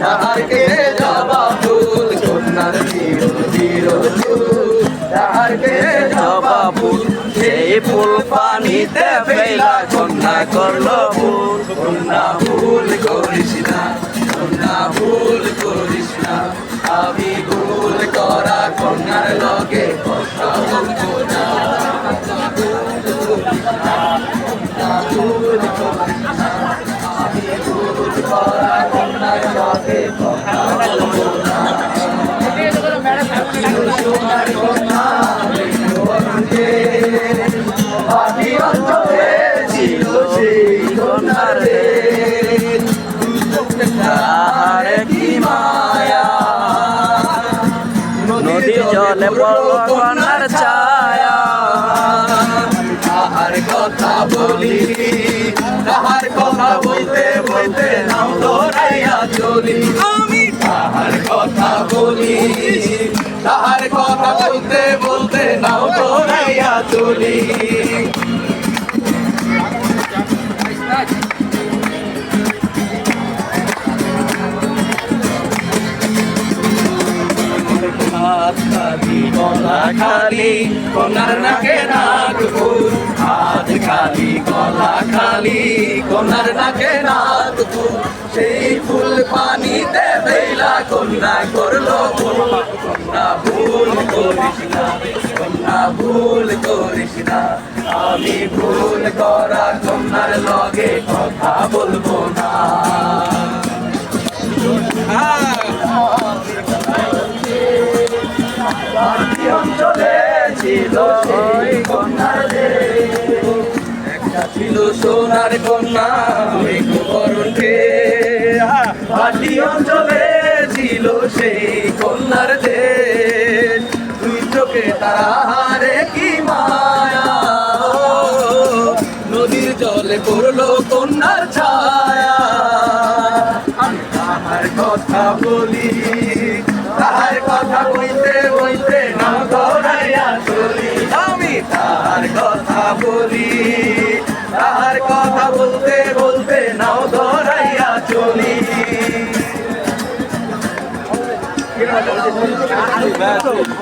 তাহারকে জবা ফুল কন্যার চির চির চুল তাহারকে জবা ফুল সেই ফুল পানিতে ফেলা কন্যা করলো ভুল কন্যা ভুল করিস না কন্যা ভুল করিস না আমি ভুল করা কন্যার লগে কথা বলবো না ভুল করিস না আমি ভুল করা কন্যার লগে কথা বলবো না সোনার কন্যা পাখি অঞ্চলে ছিল সেই কন্যার তাহারে কি মায়া নদীর জলে পড়ল কন্যার ছায়া তাহার কথা বলি তাহার কথা বলতে বলতে নাও দৌড়াইয়া চলি আমি তাহার কথা বলি তাহার কথা বলতে বলতে নাও দৌড়াইয়া চলি হাত খালি গলা খালি কন্যার নাকে নাক ফুল হাত খালি গলা খালি কন্যার নাকে নাক ফুল সেই ফুল পানিতে ফেলা কন্যা করলো ভুল কন্যা ভুল করিস না কন্যা ভুল করিস না আমি ভুল করা কন্যার লগে কথা বলবো না অঞ্চলে ছিল সেই কন্যার একটা ছিল সোনার কন্যা মৃত্যুবরণে হাটি অঞ্চলে ছিল সেই কন্যার দেশ দুই চোখে তাহারে কি মায়া নদীর জলে পড়লো কন্যার ছায়া আমি তাহার কথা বলি তাহার কথা বলতে বলতে নাও দৌড়াইয়া চলি আমি তাহার কথা বলি তাহার কথা বলতে বলতে নাও দৌড়াইয়া চলি